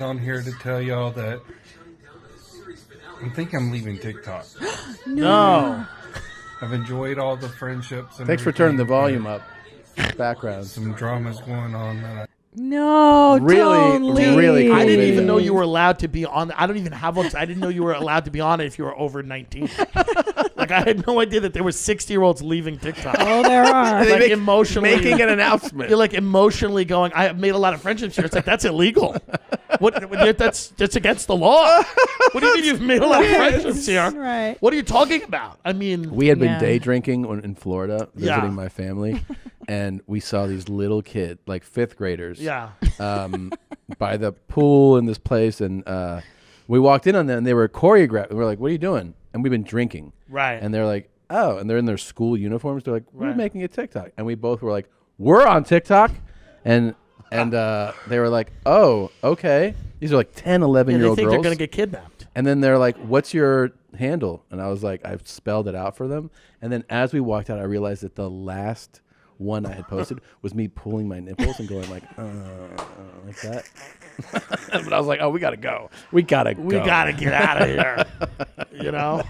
on here to tell y'all that I think I'm leaving TikTok. No. I've enjoyed all the friendships. And Thanks for turning the volume up. Background. Some dramas going on. No, don't leave. Really. I didn't even know you were allowed to be on. I don't even have one. I didn't know you were allowed to be on it if you were over 19. Like, I had no idea that there were 60-year-olds leaving TikTok. Oh, there are. Like, emotionally making an announcement. You're like emotionally going, I have made a lot of friendships here. It's like, that's illegal. That's against the law. What do you mean you've made a lot of friendships here? Right. What are you talking about? I mean, we had been day drinking in Florida, visiting Yeah. my family, and we saw these little kids, like 5th graders, by the pool in this place, and we walked in on them, and they were choreographed. We're like, what are you doing? And we've been drinking. Right. And they're like, oh, and they're in their school uniforms. They're like, we're making a TikTok. And we both were like, we're on TikTok. And they were like, oh, okay. These are like 10, 11-year-old they think girls. they're going to get kidnapped. And then they're like, what's your handle? And I was like, I've spelled it out for them. And then as we walked out, I realized that the last one I had posted was me pulling my nipples and going like that. But I was like, oh, we got to go. We got to get out of here. You know?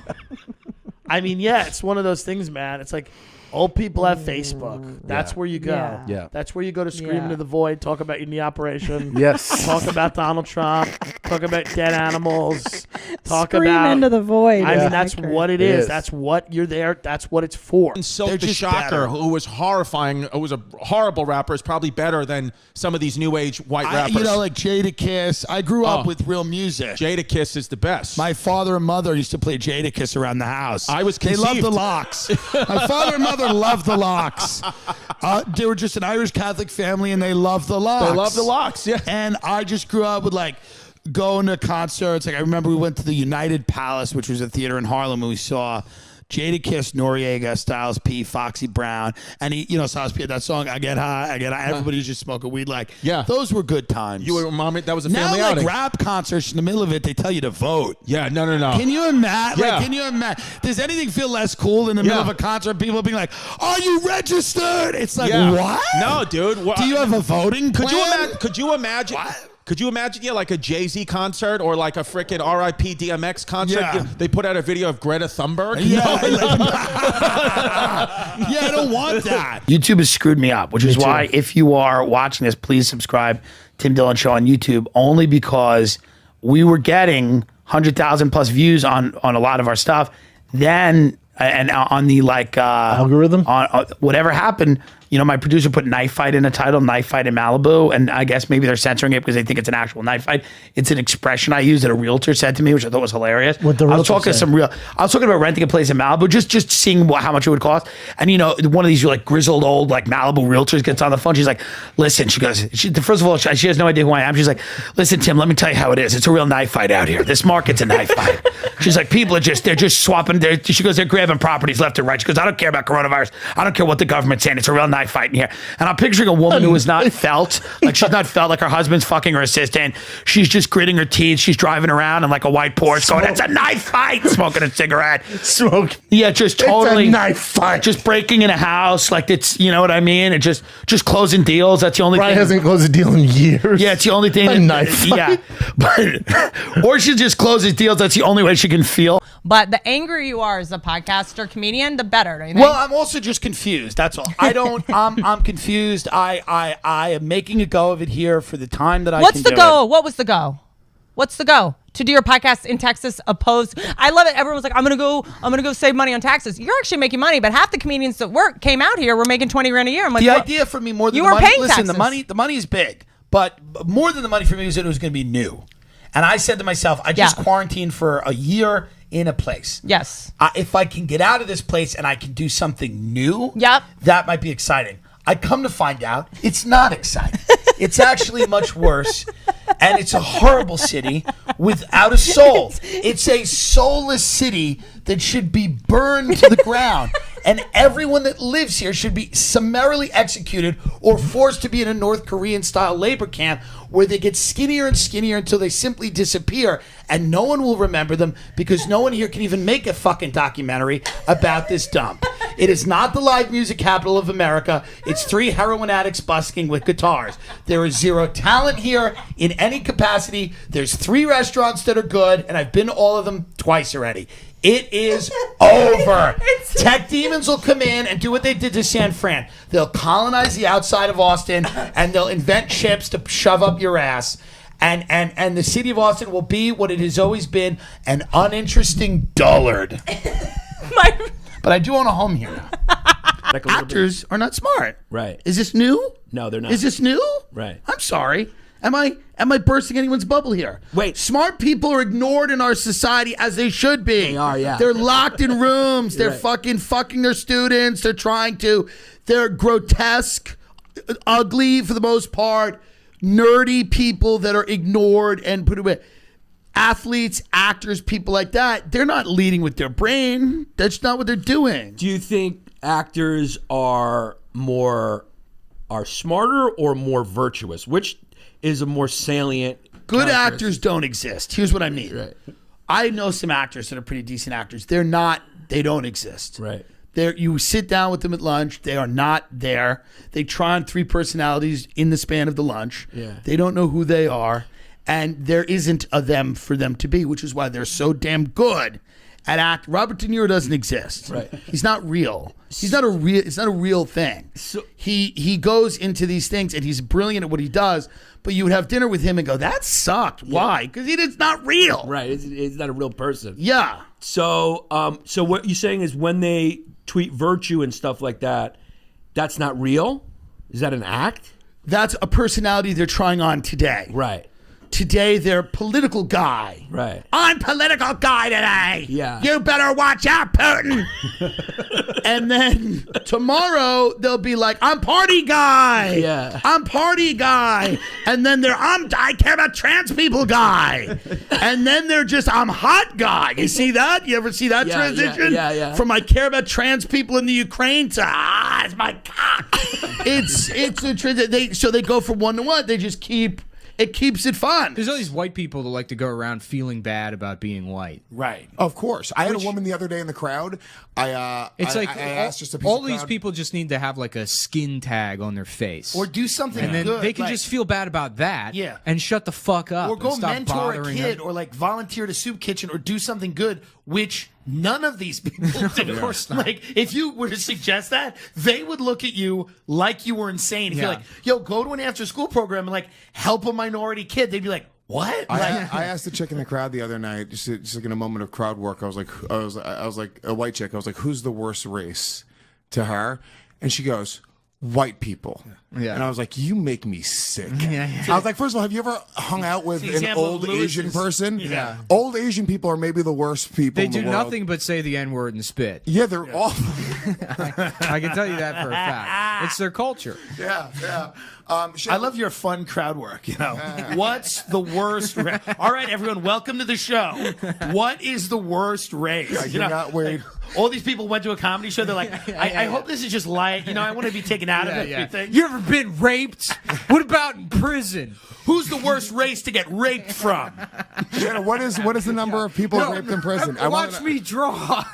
I mean, yeah, it's one of those things, man. It's like old people have Facebook. That's where you go. Yeah. That's where you go to scream into the void, talk about your knee operation. Yes. Talk about Donald Trump. Talk about dead animals. Talk Scream about into the void. I mean, that's what it is. is. That's what you're there. That's what it's for. And Silk the Shocker, who was horrifying, who was a horrible rapper, is probably better than some of these new age white rappers. You know, like Jadakiss. I grew up with real music. Jadakiss is the best. My father and mother used to play Jadakiss around the house. I was They conceived. loved the Locks. My father and mother loved the Locks. They were just an Irish Catholic family, and they loved the Locks. They love the Locks, yeah. And I just grew up with like going to concerts. Like I remember we went to the United Palace, which was a theater in Harlem, and we saw Jadakiss, Noriega, Styles P, Foxy Brown, and he, Styles P had that song, I Get High. Everybody was just smoking weed. Like, those were good times. You were mommy. That was a now, family like outing. rap concerts, in the middle of it, they tell you to vote. Yeah, no. Can you imagine? Yeah. Like, can you imagine? Does anything feel less cool in the middle of a concert? People being like, "Are you registered?" It's like, what? No, dude. Do you have a voting plan? Could you imagine? What? Could you imagine, like a Jay-Z concert or like a freaking R.I.P. DMX concert? Yeah. They put out a video of Greta Thunberg. Yeah, I don't want that. YouTube has screwed me up, which is why if you are watching this, please subscribe Tim Dillon Show on YouTube, only because we were getting 100,000 plus views on a lot of our stuff. Then, and on the algorithm, on whatever happened, my producer put knife fight in a title, knife fight in Malibu, and I guess maybe they're censoring it because they think it's an actual knife fight. It's an expression I used that a realtor said to me, which I thought was hilarious. What the I was realtor talking said? I was talking about renting a place in Malibu, just seeing how much it would cost. And one of these like grizzled old like Malibu realtors gets on the phone. She's like, "Listen," she goes, first of all, she has no idea who I am. She's like, "Listen, Tim, let me tell you how it is. It's a real knife fight out here. This market's a knife fight." She's like, "People are they're just swapping." She goes, "They're grabbing properties left and right." She goes, "I don't care about coronavirus. I don't care what the government's saying. It's a real knife fight in here." And I'm picturing a woman who is not felt, like she's not felt, like her husband's fucking her assistant. She's just gritting her teeth. She's driving around in like a white Porsche going, "It's a knife fight," smoking a cigarette. Yeah, just totally. It's a knife fight. Just breaking in a house. Like it's, you know what I mean? And just closing deals. That's the only Brian thing. hasn't closed a deal in years. Yeah, it's the only thing. A knife fight. Yeah. But, or she just closes deals. That's the only way she can feel. But the angrier you are as a podcaster, comedian, the better, don't you think? Well, I'm also just confused. That's all. I'm confused. I am making a go of it here for the time that I What's can the do go? it. What was the go? What's the go? To do your podcast in Texas opposed. I love it. Everyone's like, I'm gonna go save money on taxes. You're actually making money, but half the comedians that came out here were making 20 grand a year. I'm like, The idea for me more than you the were money. paying Listen, taxes. the money is big, but more than the money for me was that it was going to be new. And I said to myself, I just quarantined for a year in a place. Yes. If I can get out of this place and I can do something new, Yep. that might be exciting. I come to find out it's not exciting. It's actually much worse. And it's a horrible city without a soul. It's a soulless city that should be burned to the ground. And everyone that lives here should be summarily executed or forced to be in a North Korean-style labor camp where they get skinnier and skinnier until they simply disappear. And no one will remember them because no one here can even make a fucking documentary about this dump. It is not the live music capital of America. It's 3 heroin addicts busking with guitars. There is 0 talent here in any capacity. There's 3 restaurants that are good, and I've been to all of them twice already. It is over. Tech demons will come in and do what they did to San Fran. They'll colonize the outside of Austin, and they'll invent chips to shove up your ass. And the city of Austin will be what it has always been, an uninteresting dullard. But I do own a home here now. Actors are not smart. Right. Is this new? No, they're not. Is this new? Right. I'm sorry. Am I bursting anyone's bubble here? Wait. Smart people are ignored in our society as they should be. They are, yeah. They're locked in rooms. They're Right. fucking their students. They're grotesque, ugly for the most part, nerdy people that are ignored and put away. Athletes, actors, people like that, they're not leading with their brain. That's not what they're doing. Do you think actors are smarter or more virtuous? Which is a more salient? Good actors don't exist. Here's what I mean. Right. I know some actors that are pretty decent actors. They don't exist. Right. You sit down with them at lunch. They are not there. They try on 3 personalities in the span of the lunch. Yeah. They don't know who they are. And there isn't a them for them to be, which is why they're so damn good at act. Robert De Niro doesn't exist. Right. He's not real. It's not a real thing. So- he goes into these things and he's brilliant at what he does, but you would have dinner with him and go, that sucked. Why? Because it's not real. Right. It's not a real person. Yeah. So what you're saying is when they tweet virtue and stuff like that, that's not real? Is that an act? That's a personality they're trying on today. Right. Today, they're political guy. Right. I'm political guy today. Yeah. You better watch out, Putin. And then tomorrow, they'll be like, I'm party guy. Yeah. I'm party guy. And then I care about trans people guy. And then they're just, I'm hot guy. You see that? You ever see that Yeah, transition? yeah. From I care about trans people in the Ukraine to, it's my cock. it's a transition. So they go from one to one. They just it keeps it fun. There's all these white people that like to go around feeling bad about being white. Right. Of course. I had a woman the other day in the crowd. I asked just a piece all of these crowd. people just need to have like a skin tag on their face. Or do something and then good. they can like- just feel bad about that Yeah. and shut the fuck up. Or go and stop mentor a bothering kid them. or like volunteer at a soup kitchen or do something good, which none of these people do. Of course not. Like, if you were to suggest that, they would look at you like you were insane. If you're like, yo, go to an after school program and like help a minority kid, they'd be like, what? I asked the chick in the crowd the other night, just like in a moment of crowd work. I was like a white chick. I was like, who's the worst race to her? And she goes, white people. Yeah. And I was like, you make me sick. Yeah. I was like, first of all, have you ever hung out with the an example of old Lewis's- Asian person? Yeah. Old Asian people are maybe the worst people They in the do world. nothing but say the N-word and spit. Yeah, they're awful. I can tell you that for a fact. It's their culture. Yeah. I love your fun crowd work. You know, what's the worst? All right, everyone, welcome to the show. What is the worst race? You're not worried. All these people went to a comedy show. They're like, I hope this is just light. You know, I want to be taken out of everything. You ever been raped? What about in prison? Who's the worst race to get raped from? Shannon, what is the number of people raped in prison? Watch me draw.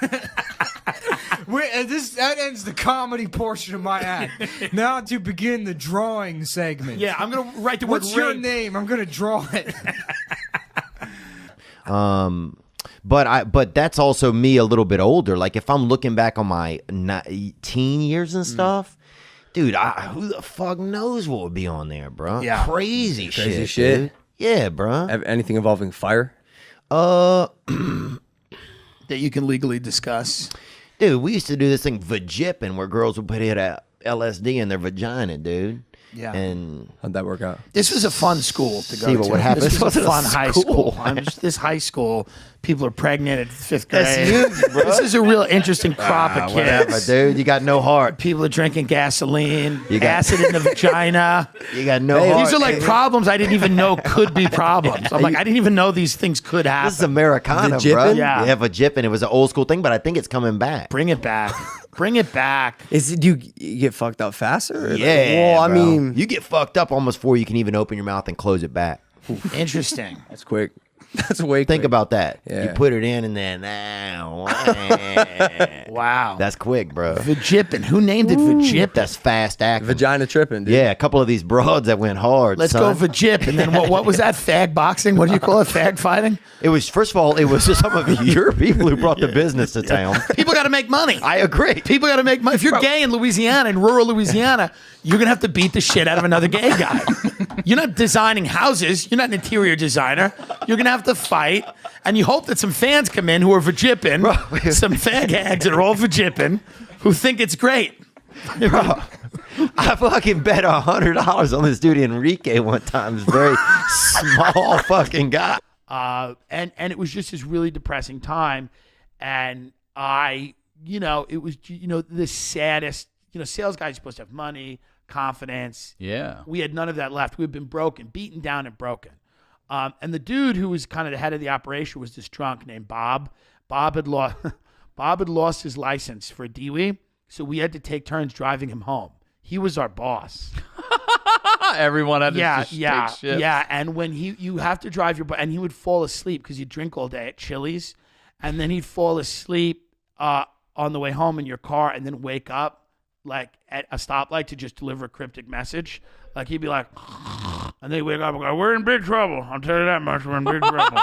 That ends the comedy portion of my act. Now to begin the drawing segment. Yeah, I'm gonna write the word What's your rape. name? I'm gonna draw it. But that's also me a little bit older. Like if I'm looking back on my teen years and stuff, dude, who the fuck knows what would be on there, bro? Yeah. Crazy shit. shit. Dude. Yeah, bro. Anything involving fire? That you can legally discuss. Dude, we used to do this thing vajipping where girls would put LSD in their vagina, dude. Yeah. And how'd that work out? This was a fun school to go See to. what would happen. This was a It was fun a high school. school. This high school, people are pregnant at 5th grade. That's huge, bro. This is a real interesting crop of kids. whatever, dude. You got no heart. People are drinking gasoline, You got- acid in the vagina. You got no heart. These are like problems I didn't even know could be problems. I'm like, I didn't even know these things could happen. This is Americana, Vajipping? bro. Yeah. Vajipping. It was an old school thing, but I think it's coming back. Bring it back. Bring it back. Do you get fucked up faster? Yeah. Well, I bro. mean, you get fucked up almost before you can even open your mouth and close it back. Interesting. that's quick. That's way Think quick. about that. Yeah. You put it in and then Wow. That's quick, bro. Vajippin. Who named it Vajippin? That's fast acting. Vagina tripping, dude. Yeah, a couple of these broads that went hard. Let's son. go Vajip. And then what was that? Fag boxing? What do you call it? Fag fighting? It was, first of all, it was some of your people who brought the business to town. People got to make money. I agree. People got to make money. If you're gay in Louisiana, in rural Louisiana, you're going to have to beat the shit out of another gay guy. You're not designing houses. You're not an interior designer. You're going to have to fight. And you hope that some fans come in who are vajipping, some fag hags that are all vajipping, who think it's great. Bro, I fucking bet $100 on this dude Enrique one time. This very small fucking guy. And it was just this really depressing time. And it was, the saddest, sales guys are supposed to have money, confidence. Yeah. We had none of that left. We had been broken, beaten down and broken. And the dude who was kind of the head of the operation was this drunk named Bob. Bob had lost his license for a DWI, so we had to take turns driving him home. He was our boss. Everyone had to just take shifts. Yeah. And when you have to drive and he would fall asleep because he'd drink all day at Chili's, and then he'd fall asleep on the way home in your car, and then wake up like at a stoplight to just deliver a cryptic message. Like he'd be like, and then he'd wake up and go, "We're in big trouble. I'll tell you that much. We're in big trouble."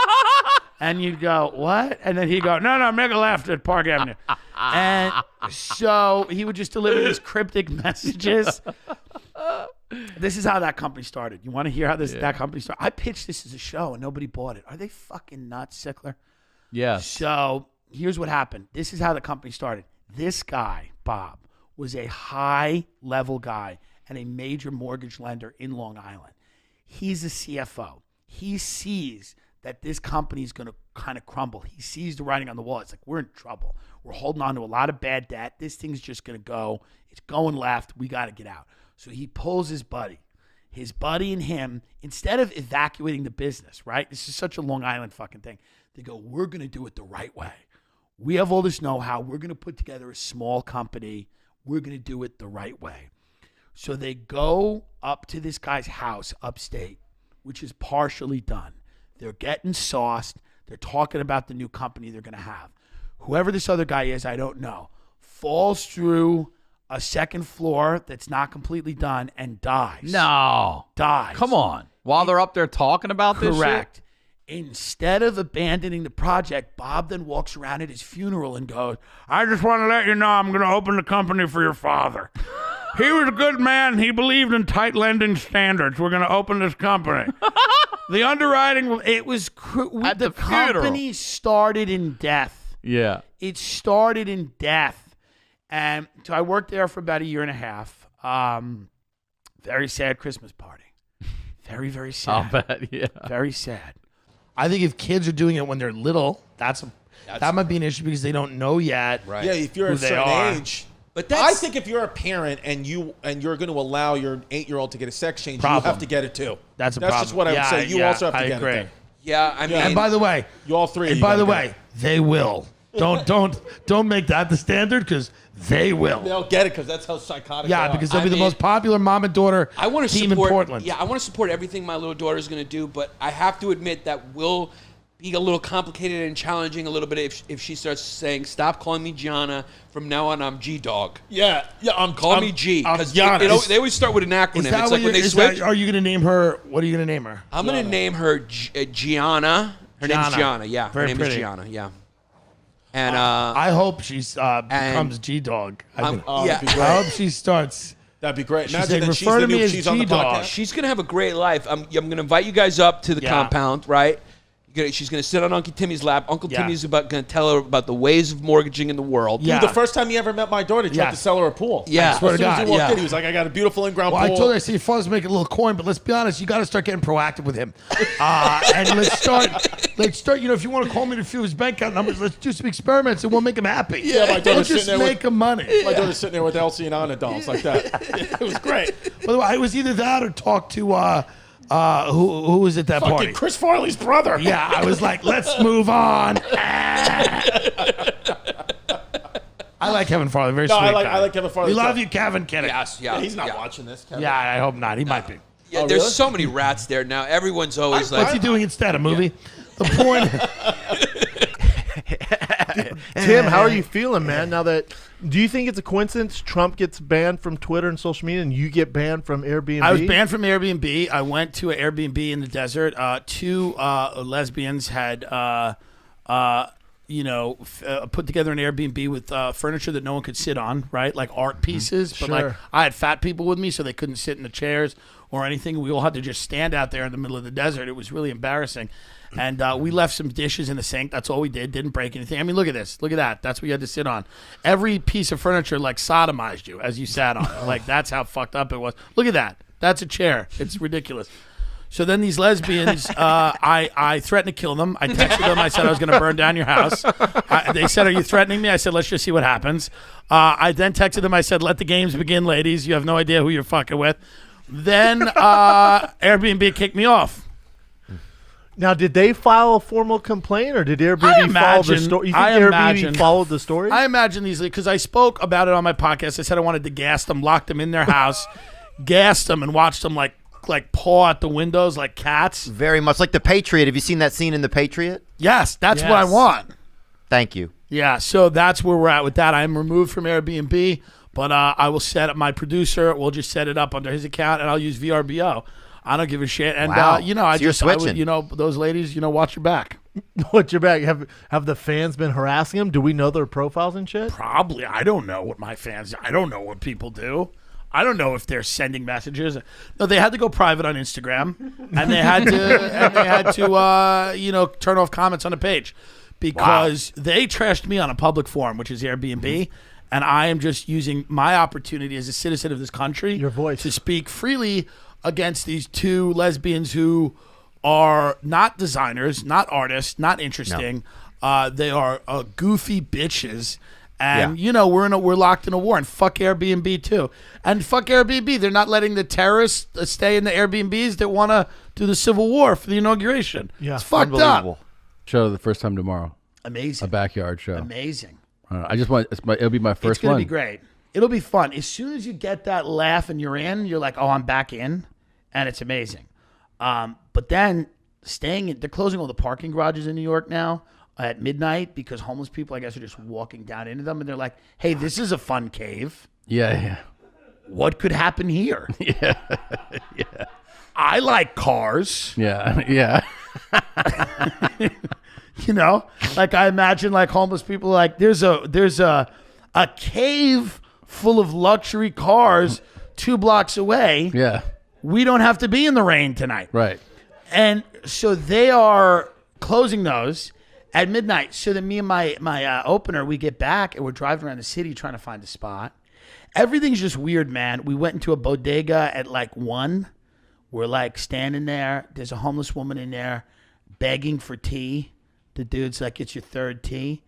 And you'd go, "What?" And then he'd go, "No, make a left at Park Avenue." And so he would just deliver these cryptic messages. This is how that company started. You want to hear how that company started? I pitched this as a show and nobody bought it. Are they fucking nuts, Sickler? Yeah. So here's what happened. This is how the company started. This guy, Bob, was a high-level guy and a major mortgage lender in Long Island. He's a CFO. He sees that this company is going to kind of crumble. He sees the writing on the wall. It's like, we're in trouble. We're holding on to a lot of bad debt. This thing's just going to go. It's going left. We got to get out. So he pulls his buddy. His buddy and him, instead of evacuating the business, right? This is such a Long Island fucking thing. They go, we're going to do it the right way. We have all this know-how. We're going to put together a small company. We're going to do it the right way. So they go up to this guy's house upstate, which is partially done. They're getting sauced. They're talking about the new company they're going to have. Whoever this other guy is, I don't know, falls through a second floor that's not completely done and dies. No. Dies. Come on. While they're up there talking about this shit? Correct. Instead of abandoning the project, Bob then walks around at his funeral and goes, "I just want to let you know I'm going to open the company for your father. He was a good man. He believed in tight lending standards. We're going to open this company." The underwriting, it was, the company started in death. Yeah. It started in death. And so I worked there for about a year and a half. Very sad Christmas party. Very, very sad. I'll bet, yeah. Very sad. I think if kids are doing it when they're little, that might be an issue because they don't know yet. Right. Yeah, if you're who a they certain are. age. But I think if you're a parent and you're going to allow your 8-year-old to get a sex change, you have to get it too. That's That's just what I would say. You also have to get agree. it. Yeah, I mean, And by the way, you all three. And by the way, they will. Don't make that the standard because they will. They'll get it because that's how psychotic. Yeah, they are. because they'll be the most popular mom and daughter I want to team support, in Portland. Yeah, I want to support everything my little daughter is going to do, but I have to admit that will be a little complicated and challenging a little bit if she starts saying, "Stop calling me Gianna. From now on, I'm G-Dog." Yeah. Call me G. I'm Because Gianna. they always start with an acronym. Is that It's what like when they is switch. that, are you going to name her? What are you going to name her? I'm going to name her Gianna. Her name's Gianna. Gianna. Yeah, Very her name pretty. is Gianna. Yeah. And I hope she's becomes G-Dog. yeah. I hope she starts. That'd be great. She's Imagine saying, that refer to me as she's on the G-Dog. podcast. She's going to have a great life. I'm going to invite you guys up to the compound, right? She's going to sit on Uncle Timmy's lap. Uncle Timmy's going to tell her about the ways of mortgaging in the world. Dude, the first time he ever met my daughter, he tried to sell her a pool. Yeah. As soon as he walked in, he was like, "I got a beautiful in-ground Well, pool." I told her, I said, your father's making a little coin, but let's be honest, you got to start getting proactive with him. And let's start, if you want to call me to few his bank account numbers, let's do some experiments and we'll make him happy. Yeah, my daughter's We'll sitting just there make him money. My daughter's sitting there with Elsie and Anna dolls like that. It was great. By the way, it was either that or talk to, who was at that Fucking party? Chris Farley's brother. Yeah, I was like, let's move on. I like Kevin Farley, very sweet guy. I like Kevin Farley. We love you, Kevin. Kidding. Yes, yeah. He's not watching this. Kevin. Yeah, I hope not. He might be. Yeah, there's so many rats there now. Everyone's always like, What's he doing instead? A movie? The point. Tim, how are you feeling, man? Now that, do you think it's a coincidence Trump gets banned from Twitter and social media, and you get banned from Airbnb? I was banned from Airbnb. I went to an Airbnb in the desert. Two lesbians had, put together an Airbnb with furniture that no one could sit on, right? Like art pieces. But like, I had fat people with me, so they couldn't sit in the chairs or anything. We all had to just stand out there in the middle of the desert. It was really embarrassing. And we left some dishes in the sink. That's all we did. Didn't break anything. I mean, look at this. Look at that. That's what you had to sit on. Every piece of furniture like sodomized you as you sat on it. Like that's how fucked up it was. Look at that. That's a chair. It's ridiculous. So then these lesbians, I threatened to kill them. I texted them. I said I was going to burn down your house. They said, "Are you threatening me?" I said, "Let's just see what happens." I then texted them. I said, "Let the games begin, ladies. You have no idea who you're fucking with." Then Airbnb kicked me off. Now, did they file a formal complaint, or did Airbnb follow the story? You think Airbnb followed the story? I imagine these, because I spoke about it on my podcast. I said I wanted to gas them, lock them in their house, gassed them, and watched them like paw at the windows like cats. Very much like The Patriot. Have you seen that scene in The Patriot? Yes, that's what I want. Thank you. Yeah, so that's where we're at with that. I am removed from Airbnb, but I will set up my producer. We'll just set it up under his account, and I'll use VRBO. I don't give a shit. And, wow. I would, those ladies, watch your back. Watch your back. Have the fans been harassing them? Do we know their profiles and shit? Probably. I don't know what I don't know what people do. I don't know if they're sending messages. No, they had to go private on Instagram, and they had to, turn off comments on the page because they trashed me on a public forum, which is Airbnb. And I am just using my opportunity as a citizen of this country, your voice, to speak freely against these two lesbians who are not designers, not artists, not interesting. No. They are goofy bitches. And, we're locked in a war. And fuck Airbnb, too. And fuck Airbnb. They're not letting the terrorists stay in the Airbnbs that want to do the Civil War for the inauguration. Yeah. It's fucked up. Show the first time tomorrow. Amazing. A backyard show. Amazing. I just want it'll be my first one. It's going to be great. It'll be fun. As soon as you get that laugh and you're in, you're like, oh, I'm back in. And it's amazing. But then they're closing all the parking garages in New York now at midnight because homeless people, I guess, are just walking down into them. And they're like, hey, this is a fun cave. Yeah. What could happen here? Yeah. I like cars. Yeah. Like I imagine like homeless people like there's a cave full of luxury cars 2 blocks away. Yeah. We don't have to be in the rain tonight. Right. And so they are closing those at midnight. So then me and my opener, we get back and we're driving around the city trying to find a spot. Everything's just weird, man. We went into a bodega at like 1. We're like standing there. There's a homeless woman in there begging for tea. The dude's like, it's your third tea.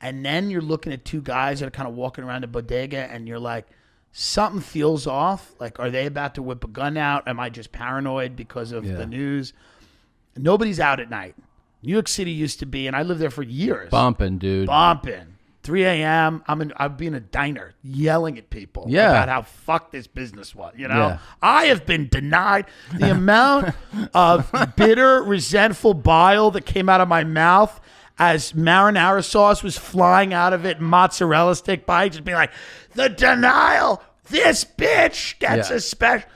And then you're looking at 2 guys that are kind of walking around the bodega and you're like, something feels off. Like, are they about to whip a gun out? Am I just paranoid because of the news? Nobody's out at night. New York City used to be, and I lived there for years. Bumping, dude. 3 a.m. I'd be in a diner yelling at people Yeah. about how fucked this business was. Yeah. I have been denied the amount of bitter, resentful bile that came out of my mouth as marinara sauce was flying out of it, mozzarella stick bites, just being like, the denial, this bitch gets a special.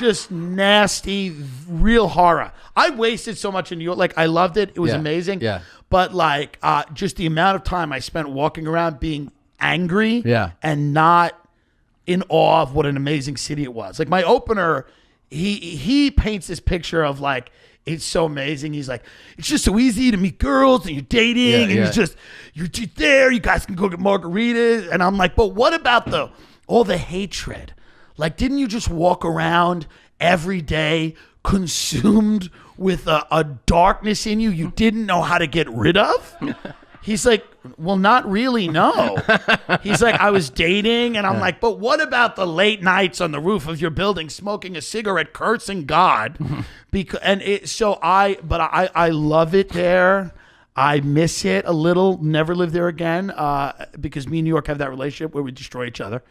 Just nasty, real horror. I wasted so much in New York. Like, I loved it. It was amazing. Yeah. But, like, just the amount of time I spent walking around being angry and not in awe of what an amazing city it was. Like, my opener, he paints this picture of, like, it's so amazing. He's like, it's just so easy to meet girls and you're dating and you're just there. You guys can go get margaritas. And I'm like, but what about all the hatred? Like, didn't you just walk around every day consumed with a darkness in you didn't know how to get rid of? He's like, well, not really, no. He's like, I was dating, and I'm like, but what about the late nights on the roof of your building smoking a cigarette, cursing God? I love it there. I miss it a little. Never live there again because me and New York have that relationship where we destroy each other.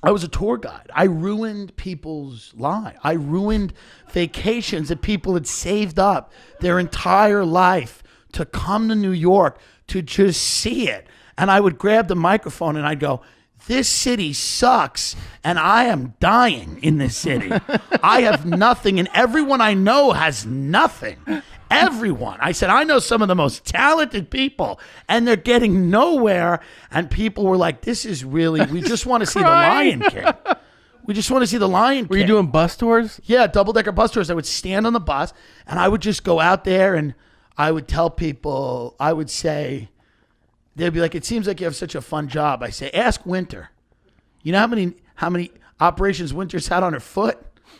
I was a tour guide. I ruined people's lives. I ruined vacations that people had saved up their entire life to come to New York to just see it. And I would grab the microphone and I'd go, this city sucks and I am dying in this city. I have nothing and everyone I know has nothing. Everyone. I said, I know some of the most talented people and they're getting nowhere. And people were like, this is really, we just want to see the Lion King. We just want to see the Lion King. Were you doing bus tours? Yeah, double-decker bus tours. I would stand on the bus and I would just go out there and I would tell people, I would say, they'd be like, it seems like you have such a fun job. I say, ask Winter. You know how many operations Winter's had on her foot?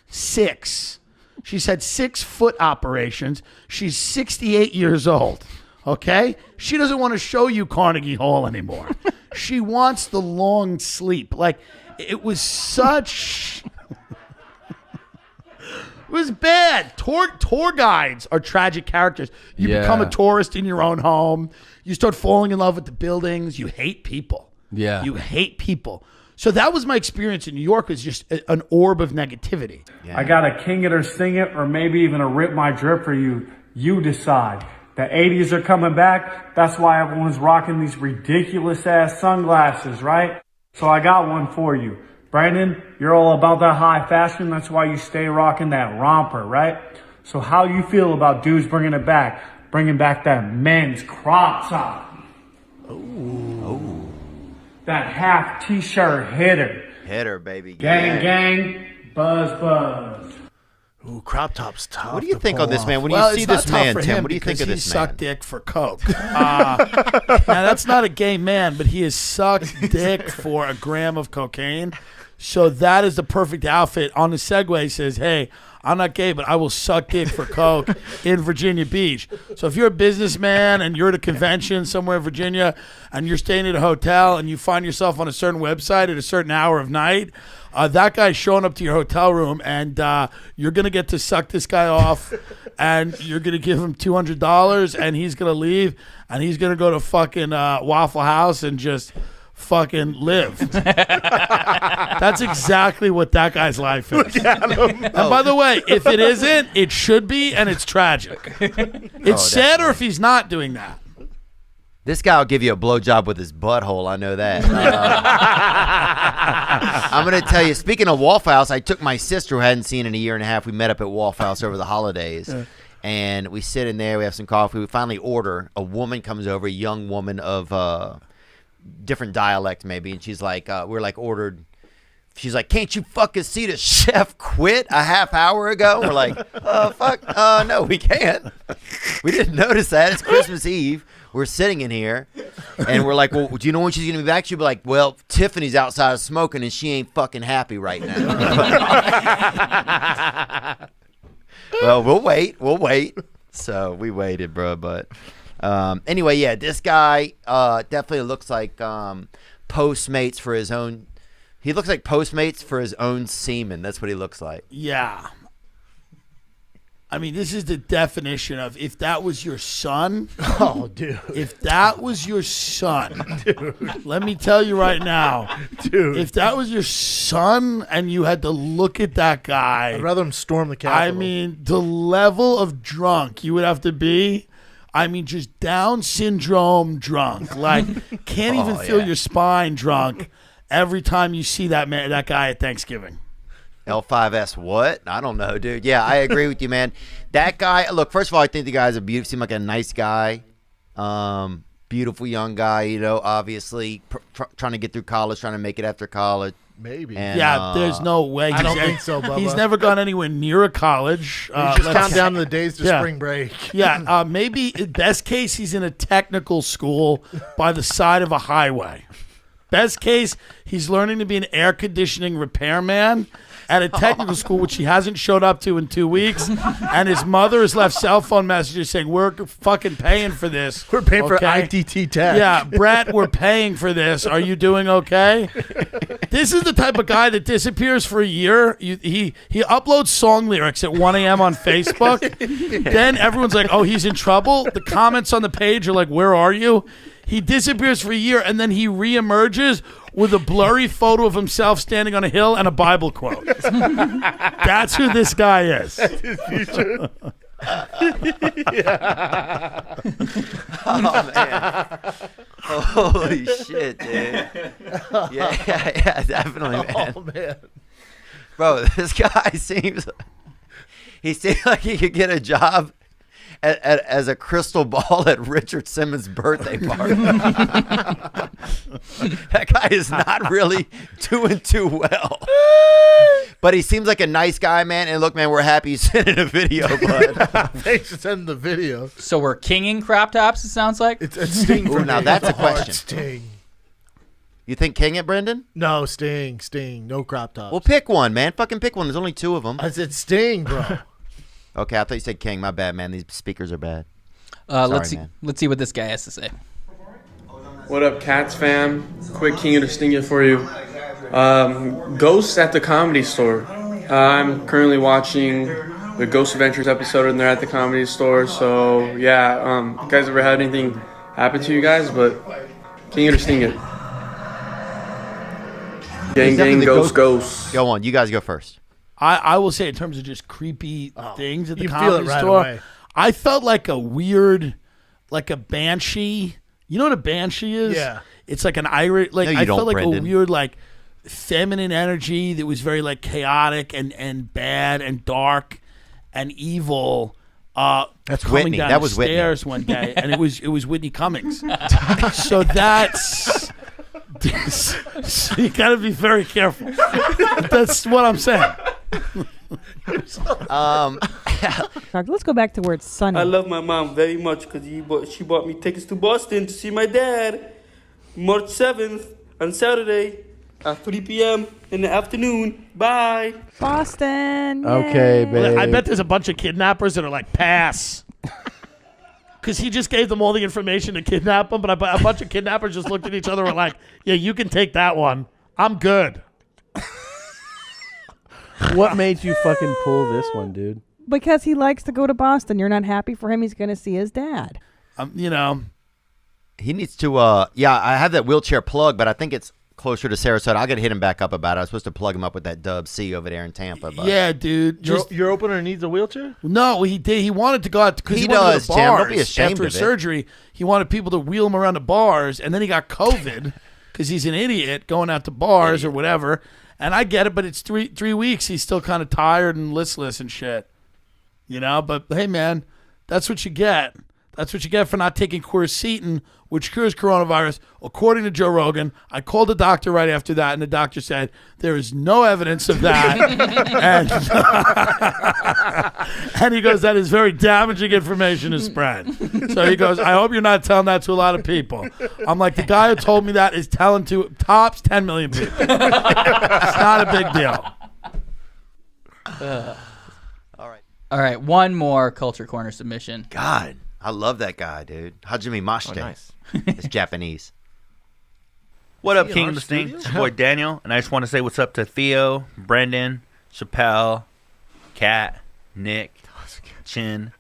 6. She's had 6 foot operations. She's 68 years old. Okay? She doesn't want to show you Carnegie Hall anymore. She wants the long sleep. Like, it was such... It was bad. Tour guides are tragic characters. You become a tourist in your own home. You start falling in love with the buildings. You hate people. Yeah. You hate people. So that was my experience in New York, was just an orb of negativity. Yeah. I got a king it or sing it, or maybe even a rip my drip for you. You decide. The 80s are coming back. That's why everyone's rocking these ridiculous ass sunglasses, right? So I got one for you. Brandon, you're all about that high fashion. That's why you stay rocking that romper, right? So how you feel about dudes bringing it back? Bringing back that men's crop top. Ooh. That half t-shirt hitter. Hitter, baby. Gang, buzz. Ooh, crop top's tough. What do you to think pull on this, off. man? When Well, you see it's not this tough man, for Tim, him what do you think of because this he man? sucked dick for coke. Now that's not a gay man, but he has sucked dick for a gram of cocaine. So that is the perfect outfit. On the Segway, says, hey, I'm not gay, but I will suck dick for coke in Virginia Beach. So if you're a businessman and you're at a convention somewhere in Virginia and you're staying at a hotel and you find yourself on a certain website at a certain hour of night, that guy's showing up to your hotel room and you're going to get to suck this guy off and you're going to give him $200 and he's going to leave and he's going to go to fucking Waffle House and just fucking live. That's exactly what that guy's life is. And by the way, if it isn't, it should be, and it's tragic. It's sad, or if he's not doing that. This guy will give you a blowjob with his butthole. I know that. I'm going to tell you, speaking of Waffle House, I took my sister who I hadn't seen in a year and a half. We met up at Waffle House over the holidays. And we sit in there. We have some coffee. We finally order. A woman comes over, a young woman of different dialect maybe. And she's like, we're like ordered. She's like, can't you fucking see the chef quit a half hour ago? We're like, fuck. No, we can't. We didn't notice that. It's Christmas Eve. We're sitting in here, and we're like, well, do you know when she's going to be back? She'll be like, well, Tiffany's outside smoking, and she ain't fucking happy right now. Well, we'll wait. So we waited, bro. But anyway, yeah, this guy definitely looks like Postmates for his own. He looks like Postmates for his own semen. That's what he looks like. Yeah. I mean, this is the definition of if that was your son. Oh, dude. If that was your son. Dude. Let me tell you right now. Dude. If that was your son and you had to look at that guy. I'd rather him storm the Capitol. I mean, the level of drunk you would have to be. I mean, just Down syndrome drunk. Like, can't even feel your spine drunk every time you see that man, that guy at Thanksgiving. L5S what? I don't know, dude. Yeah, I agree with you, man. That guy, look, first of all, I think the guy's seemed like a nice guy. Beautiful young guy, you know, obviously trying to get through college, trying to make it after college. Maybe. And, there's no way. I don't think so, Bubba. He's never gone anywhere near a college. He's just counting down the days to spring break. Yeah, maybe best case he's in a technical school by the side of a highway. Best case, he's learning to be an air conditioning repairman at a technical school, which he hasn't showed up to in 2 weeks. And his mother has left cell phone messages saying, we're fucking paying for this. We're paying for ITT Tech. Yeah, Brett, we're paying for this. Are you doing okay? This is the type of guy that disappears for a year. He uploads song lyrics at 1 a.m. on Facebook. Then everyone's like, oh, he's in trouble. The comments on the page are like, where are you? He disappears for a year, and then he reemerges with a blurry photo of himself standing on a hill and a Bible quote. That's who this guy is. That's his future. Yeah. Oh man! Holy shit, dude! Yeah, definitely, man. Oh man, bro, this guy seems like he could get a job as a crystal ball at Richard Simmons' birthday party. That guy is not really doing too well. But he seems like a nice guy, man. And look, man, we're happy he's sending a video, bud. Thanks for sending the video. So we're kinging crop tops, it sounds like? It's Sting. Ooh, now that's a question. Sting. You think king it, Brendan? No, Sting. No crop tops. Well, pick one, man. Fucking pick one. There's only 2 of them. I said Sting, bro. Okay, I thought you said king. My bad, man. These speakers are bad. Let's see what this guy has to say. What up, Cats fam? Quick King of the Sting for you. Ghosts at the Comedy Store. I'm currently watching the Ghost Adventures episode, and they're at the Comedy Store. So yeah, you guys ever had anything happen to you guys? But King of the Sting it. Gang, ghosts. Go on, you guys go first. I will say in terms of just creepy things at the you feel Comedy it right Store, away. I felt like a weird, like a banshee. You know what a banshee is? Yeah. It's like an Irish, like No, you I don't, felt like Brendan. a weird, like feminine energy that was very like chaotic and bad and dark and evil. That's coming Whitney. down That the was Whitney. stairs one day, and it was Whitney Cummings. So that's. So you gotta be very careful. That's what I'm saying. Let's go back to where it's sunny. I love my mom very much because she bought me tickets to Boston to see my dad March 7th on Saturday at 3 p.m. in the afternoon. Bye. Boston. Okay, babe. I bet there's a bunch of kidnappers that are like, pass. Because he just gave them all the information to kidnap them, but a bunch of kidnappers just looked at each other and were like, yeah, you can take that one. I'm good. What made you fucking pull this one, dude? Because he likes to go to Boston. You're not happy for him. He's going to see his dad. You know. He needs to, I have that wheelchair plug, but I think it's closer to Sarasota. I'll get to hit him back up about it. I was supposed to plug him up with that Dub C over there in Tampa. But Yeah, dude. Your opener needs a wheelchair? No, he did. He wanted to go out because He he wanted does, to go to Tim. bars Don't be ashamed after of his it. surgery. He wanted people to wheel him around to bars, and then he got COVID because he's an idiot going out to bars or whatever. And I get it, but it's three weeks. He's still kind of tired and listless and shit. You know, but hey, man, that's what you get. That's what you get for not taking quercetin, which cures coronavirus, according to Joe Rogan. I called the doctor right after that, and the doctor said there is no evidence of that. and he goes, that is very damaging information to spread. So he goes, I hope you're not telling that to a lot of people. I'm like, the guy who told me that is telling to tops 10 million people. It's not a big deal. All right, one more Culture Corner submission. God, I love that guy, dude. Hajime Mashite. Oh, nice. It's Japanese. What up, Is he in King our of the Sting? studio? It's your boy Daniel, and I just want to say what's up to Theo, Brendan, Chappelle, Kat, Nick, Chin,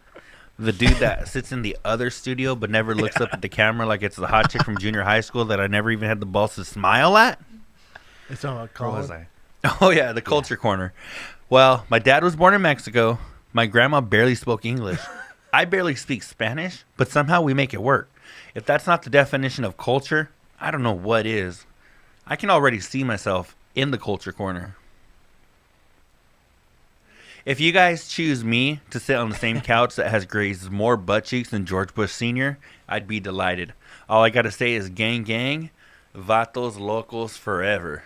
the dude that sits in the other studio but never looks up at the camera like it's the hot chick from junior high school that I never even had the balls to smile at. It's not Where was I? Oh, yeah, the Culture Corner. Well, my dad was born in Mexico. My grandma barely spoke English. I barely speak Spanish, but somehow we make it work. If that's not the definition of culture, I don't know what is. I can already see myself in the Culture Corner. If you guys choose me to sit on the same couch that has grazed more butt cheeks than George Bush Sr., I'd be delighted. All I gotta say is gang gang, vatos locos forever.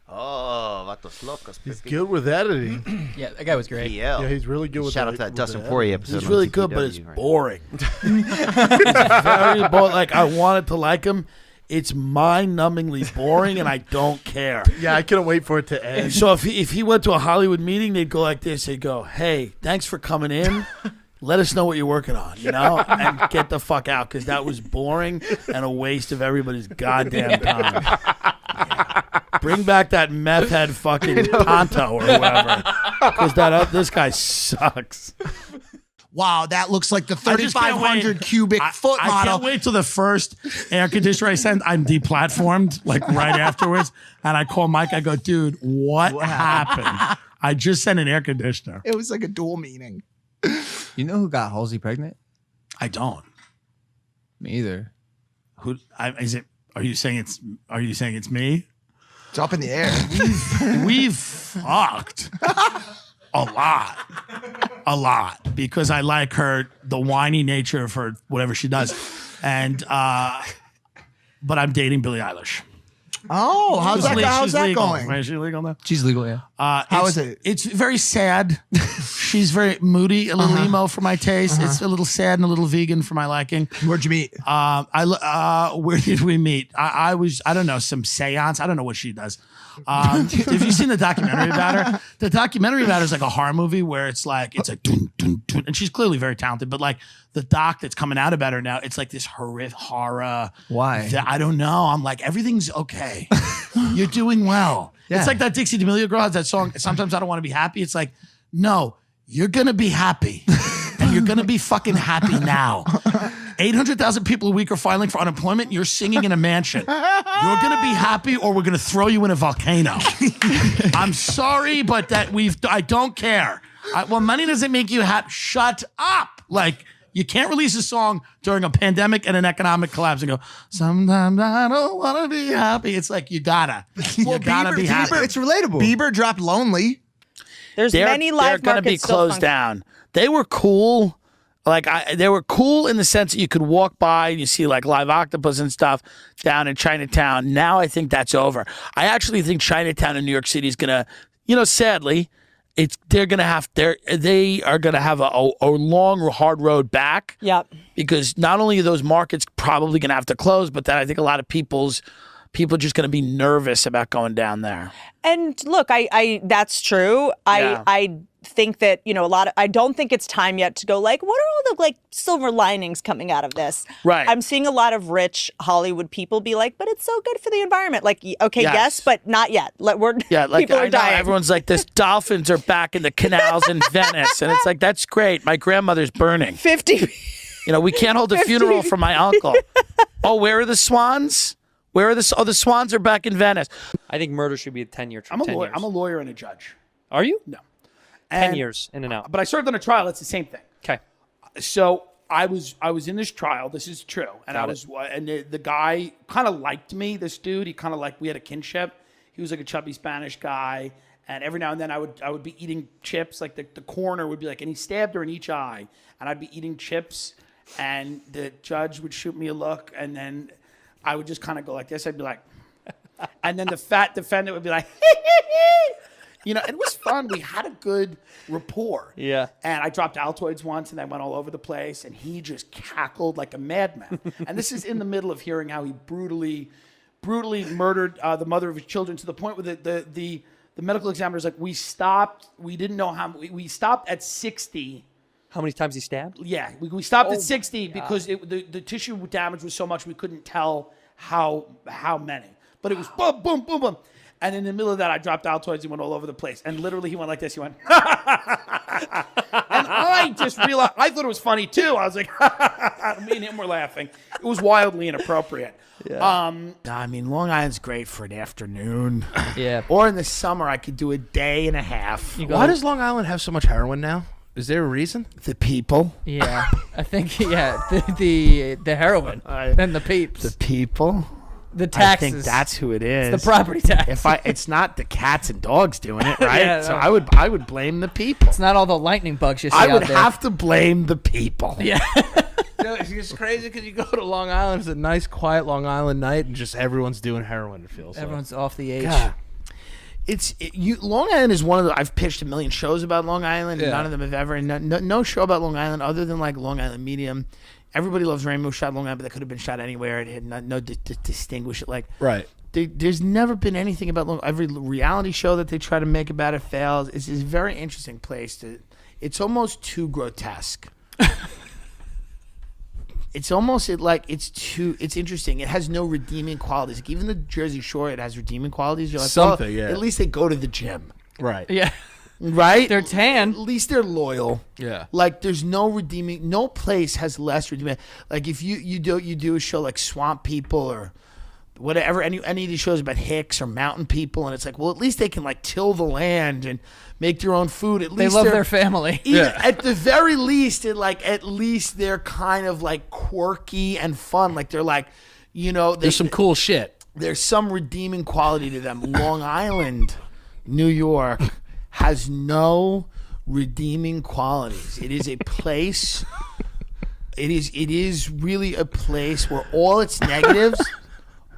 Oh, vatos locos. He's good with editing. Yeah, that guy was great. Yeah, he's really good with Shout out the- to that with Dustin the Poirier editing. episode. He's really good, but it's boring. It's very boring. Like, I wanted to like him. It's mind-numbingly boring, and I don't care. Yeah, I couldn't wait for it to end. So if he went to a Hollywood meeting, they'd go like this. They'd go, hey, thanks for coming in. Let us know what you're working on, you know, and get the fuck out, because that was boring and a waste of everybody's goddamn time. Yeah. Bring back that meth head fucking Tonto or whoever, because this guy sucks. wow, that looks like the I just can't 3,500 wait. cubic foot I model. can't wait till the first air conditioner I send. I'm deplatformed like right afterwards, and I call Mike. I go, dude, what happened? I just sent an air conditioner. It was like a dual meaning. You know who got Halsey pregnant? I don't. Me either. Who is it? Are you saying it's me? It's up in the air. We've fucked a lot because I like the whiny nature of her, whatever she does, and but I'm dating Billie Eilish. Oh, how's that legal. going? Right, is she legal now? She's legal, yeah. How is it? It's very sad. She's very moody, a little emo for my taste. It's a little sad and a little vegan for my liking. Where'd you meet? Where did we meet? I don't know, some seance. I don't know what she does. Have you seen the documentary about her? The documentary about her is like a horror movie where it's like dun, dun, dun, and she's clearly very talented, but like the doc that's coming out about her now, it's like this horrific horror. Why? I don't know. I'm like, everything's okay. You're doing well. Yeah. It's like that Dixie D'Amelio girl has that song, Sometimes I Don't Want to Be Happy. It's like, no, you're going to be happy. And you're going to be fucking happy now. 800,000 people a week are filing for unemployment. You're singing in a mansion. You're going to be happy or we're going to throw you in a volcano. I'm sorry, but I don't care. Well, money doesn't make you happy. Shut up. Like, you can't release a song during a pandemic and an economic collapse and go, sometimes I don't want to be happy. It's like, you gotta be happy. It's relatable. Bieber dropped Lonely. There's many live They're going to be markets still closed down. They were cool. Like they were cool in the sense that you could walk by and you see like live octopus and stuff down in Chinatown. Now I think that's over. I actually think Chinatown in New York City is going to, sadly, they are going to have a long, hard road back. Yep. Because not only are those markets probably going to have to close, but then I think a lot of people are just going to be nervous about going down there. And look, I that's true. Yeah. I think that, I don't think it's time yet to go like, what are all the like silver linings coming out of this? Right. I'm seeing a lot of rich Hollywood people be like, but it's so good for the environment. Like, okay, yes, but not yet. People are dying. Everyone's like, this dolphins are back in the canals in Venice. And it's like, that's great. My grandmother's burning. 50. We can't hold a funeral for my uncle. Oh, where are the swans? Where are the swans are back in Venice. I think murder should be a 10-year term. I'm a lawyer and a judge. Are you? No. 10 years in and out. But I served on a trial. It's the same thing. Okay. So I was in this trial. This is true. And the guy kind of liked me, this dude. He kind of we had a kinship. He was like a chubby Spanish guy. And every now and then I would be eating chips. Like the coroner would be like, and he stabbed her in each eye. And I'd be eating chips. And the judge would shoot me a look. And then I would just kind of go like this. I'd be like, and then the fat defendant would be like, it was fun. We had a good rapport. Yeah. And I dropped Altoids once and I went all over the place and he just cackled like a madman. And this is in the middle of hearing how he brutally murdered the mother of his children to the point where the medical examiner's like, we stopped at 60. How many times he stabbed? Yeah, we stopped at 60 because the tissue damage was so much we couldn't tell how many. But it was boom, boom, boom, boom. And in the middle of that, I dropped Altoids and went all over the place. And literally, he went like this. He went, and I just realized, I thought it was funny too. I was like, me and him were laughing. It was wildly inappropriate. Yeah. Long Island's great for an afternoon. Yeah. Or in the summer, I could do a day and a half. Why does Long Island have so much heroin now? Is there a reason? The people. Yeah. I think, the heroin and the peeps. The people. The taxes. I think that's who it is. It's the property tax. It's not the cats and dogs doing it, right? Yeah, so no. I would blame the people. It's not all the lightning bugs you see I would out there. have to blame the people. Yeah. It's crazy because you go to Long Island, it's a nice, quiet Long Island night, and just everyone's doing heroin. It feels everyone's off the age. God. Long Island is one of the. I've pitched a million shows about Long Island, and none of them have ever. And no show about Long Island other than like Long Island Medium. Everybody loves Rainbow shot Long Island, but that could have been shot anywhere. It had no distinguish it. Like right. There's never been anything about Long. Every reality show that they try to make about it fails. It's a very interesting place. It's almost too grotesque. It's almost it's interesting. It has no redeeming qualities. Like even the Jersey Shore, it has redeeming qualities. You're like, something, yeah. At least they go to the gym. Right. Yeah. Right? They're tan. At least they're loyal. Yeah. Like there's no redeeming. No place has less redeeming. Like if you do a show like Swamp People or whatever, any of these shows about Hicks or mountain people, and it's like, well, at least they can like till the land and make their own food. At least They love their family. At the very least, at least they're kind of like quirky and fun. Like they're like, There's some cool shit. There's some redeeming quality to them. Long Island, New York, has no redeeming qualities. It is a place. It is really a place where all its negatives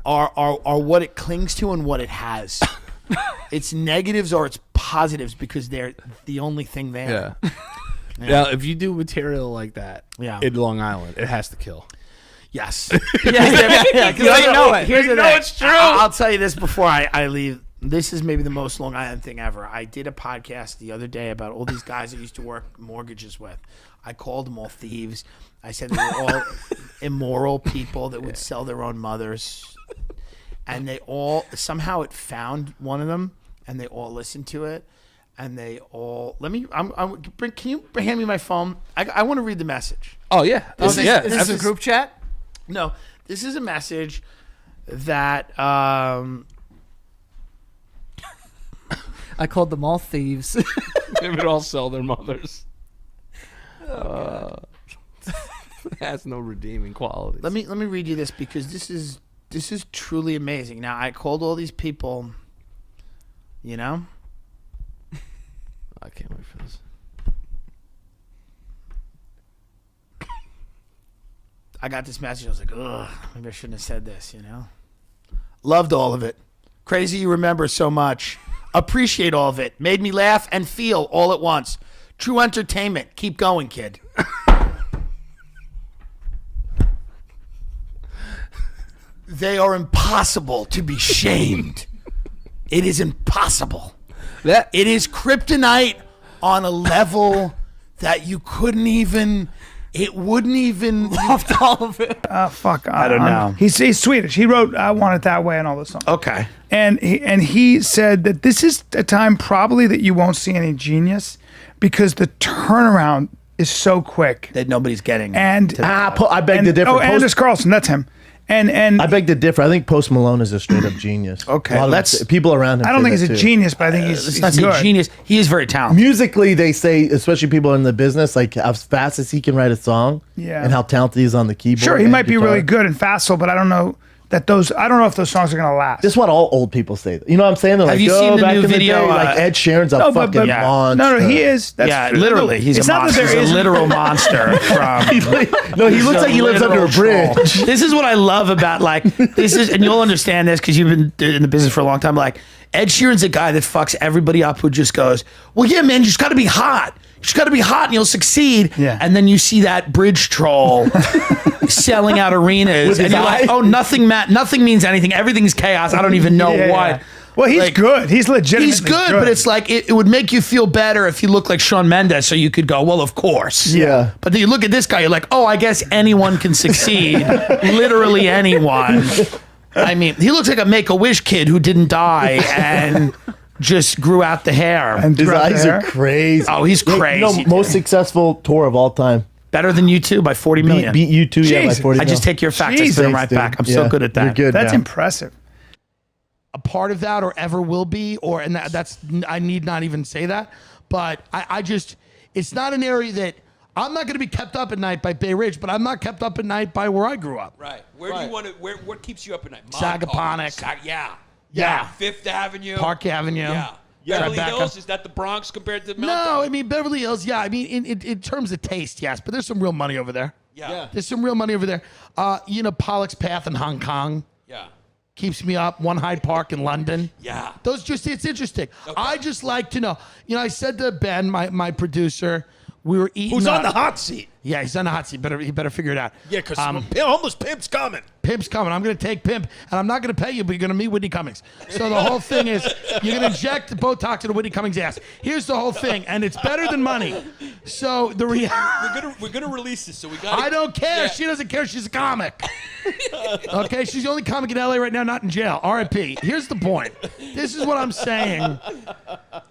are what it clings to and what it has. Its negatives are its positives because they're the only thing there. Yeah. Now, if you do material like that in Long Island, it has to kill. Yes. Here's the thing. It's true. I'll tell you this before I leave. This is maybe the most Long Island thing ever. I did a podcast the other day about all these guys I used to work mortgages with. I called them all thieves. I said they were all immoral people that would sell their own mothers. And they all, somehow it found one of them, and they all listened to it. And they all, can you hand me my phone? I want to read the message. Oh, yeah. This As a is group chat? No, this is a message that I called them all thieves. They would all sell their mothers. Has no redeeming qualities. Let me read you this because this is truly amazing. Now I called all these people, I can't wait for this. I got this message. I was like, ugh, maybe I shouldn't have said this, Loved all of it. Crazy you remember so much. Appreciate all of it. Made me laugh and feel all at once. True entertainment. Keep going, kid. They are impossible to be shamed. It is impossible. It is kryptonite on a level that you couldn't even... It wouldn't even... Loved all of it. Fuck. I don't know. He's Swedish. He wrote "I Want It That Way" and all those songs. Okay. And he said that this is a time probably that you won't see any genius because the turnaround is so quick that nobody's getting. And I beg to differ. Oh, Anders Carlson, that's him. And I beg to differ. I think Post Malone is a straight up genius. Okay, A lot of people around him. I don't say think he's that a too. genius, but I think he's not good. a genius. He is very talented. Musically, they say, especially people in the business, like as fast as he can write a song, Yeah. and how talented he is on the keyboard. Sure, he and might be guitar. really good and facile, but I don't know that those. I don't know if those songs are gonna last. This is what all old people say. You know what I'm saying? They're Have like, you seen the back new in video, The day, like Ed Sheeran's a fucking monster. No, he is. That's yeah, true. literally, he's It's a not that monster. there He's a is- literal monster. No, he looks like he lives under a bridge. This is what I love about this is, and you'll understand this because you've been in the business for a long time. Like Ed Sheeran's a guy that fucks everybody up who just goes, well, yeah, man, you just got to be hot. You just got to be hot and you'll succeed. Yeah. And then you see that bridge troll selling out arenas, With and his you're like, eye? oh, nothing means anything. Everything's chaos. I don't even know what. Well, he's good. He's legitimately He's good, but it's like it would make you feel better if you look like Shawn Mendes, so you could go, well, of course. Yeah. But then you look at this guy, you're like, oh, I guess anyone can succeed. Literally anyone. I mean, he looks like a Make-A-Wish kid who didn't die and just grew out the hair. His eyes are crazy. Oh, he's crazy. Most successful tour of all time. Better than U2 by 40 million. Beat U2, yeah, by 40 I just take your facts, I put them right back. I'm so good at that. You're good. That's now. impressive. A part of that or ever will be, that's I need not even say that, but I just, it's not an area that I'm not going to be kept up at night by Bay Ridge, but I'm not kept up at night by where I grew up. Right. Where do you want to? What keeps you up at night? Sagaponack. Yeah. Fifth Avenue. Park Avenue. Yeah. Yeah. Beverly Tribeca. Hills, is that the Bronx compared to Mountain? No, I mean Beverly Hills. Yeah, I mean in terms of taste, yes, but there's some real money over there. Yeah. There's some real money over there. Pollock's Path in Hong Kong. Yeah. Keeps me up. One Hyde Park in London. Yeah. It's interesting. I just like to know. I said to Ben, my producer, we were eating. Who's on the hot seat? Yeah, he's on the hot seat. He better figure it out. Yeah, because homeless pimp's coming. Pimp's coming. I'm going to take Pimp, and I'm not going to pay you, but you're going to meet Whitney Cummings. So the whole thing is, you're going to inject Botox into Whitney Cummings' ass. Here's the whole thing, and it's better than money. So the we're gonna release this, so we got. I don't care. Yeah. She doesn't care. She's a comic. Okay, she's the only comic in LA right now not in jail. R.I.P. Here's the point. This is what I'm saying.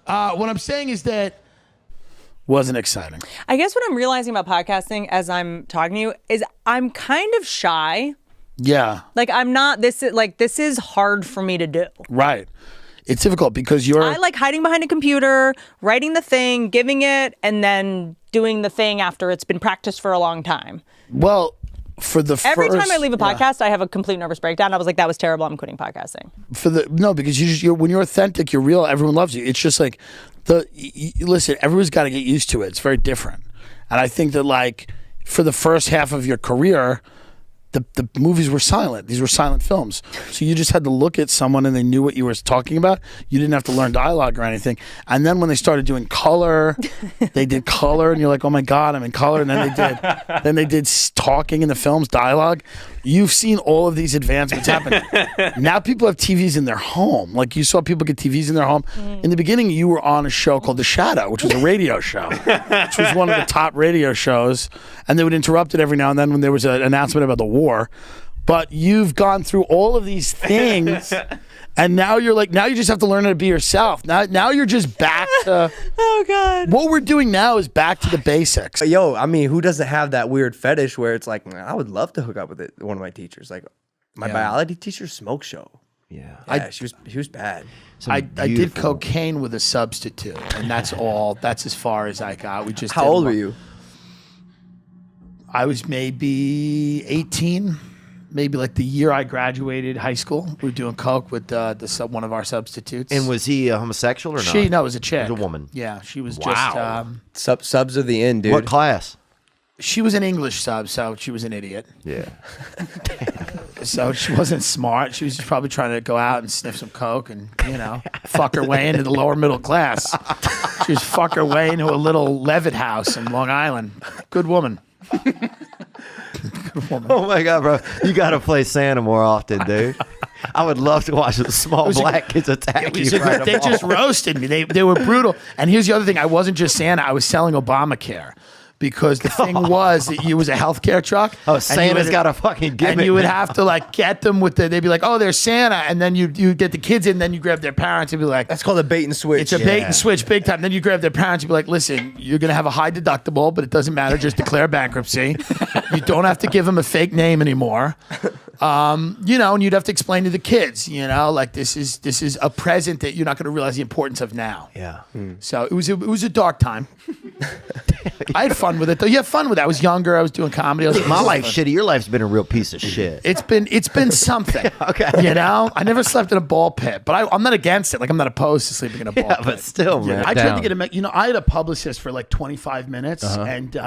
What I'm saying is that wasn't exciting. I guess what I'm realizing about podcasting as I'm talking to you is I'm kind of shy. Yeah. Like I'm not. This is hard for me to do. Right. It's difficult because I like hiding behind a computer, writing the thing, giving it, and then doing the thing after it's been practiced for a long time. Well, for the Every first, time I leave a podcast, I have a complete nervous breakdown. I was like, that was terrible. I'm quitting podcasting. Because when you're authentic, you're real. Everyone loves you. It's just like listen. Everyone's got to get used to it. It's very different, and I think that like for the first half of your career, the movies were silent. These were silent films. So you just had to look at someone and they knew what you were talking about. You didn't have to learn dialogue or anything. And then when they started doing color, they did color and you're like, oh my God, I'm in color. And then they did talking in the films, dialogue. You've seen all of these advancements happen. Now people have TVs in their home. Like you saw people get TVs in their home. In the beginning, you were on a show called The Shadow, which was a radio show, which was one of the top radio shows. And they would interrupt it every now and then when there was an announcement about the war. But you've gone through all of these things. And now you just have to learn how to be yourself. Now you're just back to oh God. What we're doing now is back to the basics. Yo, I mean, who doesn't have that weird fetish where it's like, man, I would love to hook up with one of my teachers. Like my biology teacher, smoke show. Yeah, she was bad. I did cocaine with a substitute, and that's all. That's as far as I got. We just. How old were you? I was maybe 18. Maybe like the year I graduated high school. We were doing coke with one of our substitutes. And was he a homosexual or not? No, it was a chick. It was a woman. Yeah, she was Wow. just... subs are the end, dude. What class? She was an English sub, so she was an idiot. Yeah. So she wasn't smart. She was just probably trying to go out and sniff some coke and, fuck her way into the lower middle class. She was fuck her way into a little Levitt house in Long Island. Good woman. Oh my God, bro! You got to play Santa more often, dude. I would love to watch the small black kids attack you. They just roasted me. They were brutal. And here's the other thing: I wasn't just Santa. I was selling Obamacare. Because the thing was that you was a healthcare truck. Oh, Santa's got a fucking gimmick. And you would have to like get them with they'd be like, oh, there's Santa. And then you get the kids in, then you grab their parents and be like. That's called a bait and switch. It's a bait and switch big time. Then you grab their parents and be like, listen, you're going to have a high deductible, but it doesn't matter. Just declare bankruptcy. You don't have to give them a fake name anymore. And you'd have to explain to the kids, like this is a present that you're not going to realize the importance of now. Yeah. So it was a dark time. I had fun with it though. You have fun with it. I was younger. I was doing comedy. My life's shitty. Your life's been a real piece of shit. It's been something. Okay. I never slept in a ball pit, but I'm not against it. Like I'm not opposed to sleeping in a ball pit. But still, man. I tried to get I had a publicist for like 25 minutes, and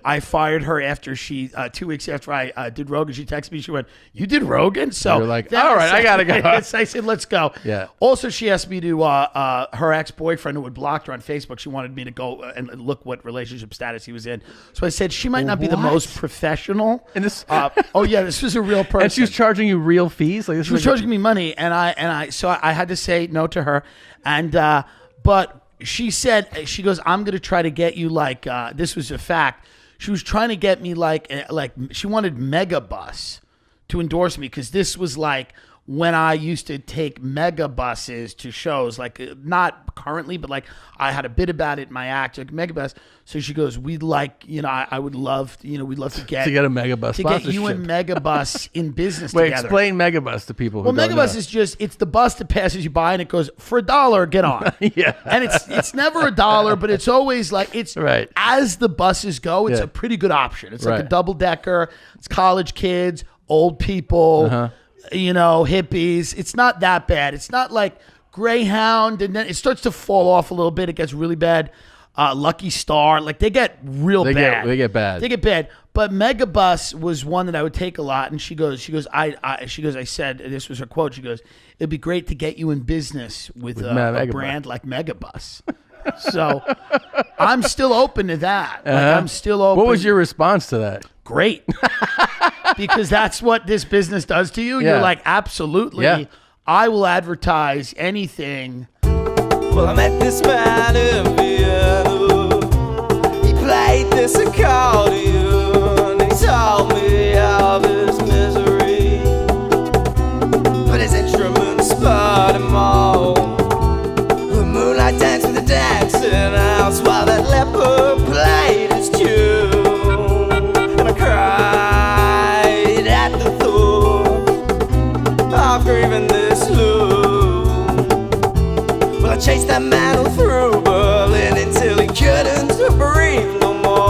I fired her after she 2 weeks after I did Rogan. She texted me. She went, "You did Rogan?" So you're like, all right, I gotta go. I said, "Let's go." Yeah. Also, she asked me to her ex-boyfriend who had blocked her on Facebook. She wanted me to go and look what relationship status he was in. So I said she might not be the most professional. And this, this was a real person. And she was charging you real fees. Like this she was charging me money, and I had to say no to her. And but she said, she goes, "I'm going to try to get you like this was a fact." She was trying to get me like she wanted Megabus to endorse me because this was like when I used to take Megabuses to shows, like not currently, but like I had a bit about it in my act, like Megabus. So she goes, we'd like, I would love, we'd love to get a Megabus to get you and Megabus in business Wait, together. Explain Megabus to people who don't Megabus know. is just, it's the bus that passes you by and it goes, for $1, get on. Yeah. And it's never $1, but it's always like, it's right. As the buses go, it's a pretty good option. It's like a double decker. It's college kids, old people, hippies. It's not that bad. It's not like Greyhound, and then it starts to fall off a little bit. It gets really bad. Lucky Star, like they get real bad. They get bad. They get bad. But Megabus was one that I would take a lot. And she goes, I said, this was her quote. She goes, it'd be great to get you in business with a brand like Megabus. So I'm still open to that. Like, I'm still open. What was your response to that? Great. Because that's what this business does to you. Yeah. You're like, absolutely. Yeah. I will advertise anything. Well, I met this man in Vienna. He played this accordion.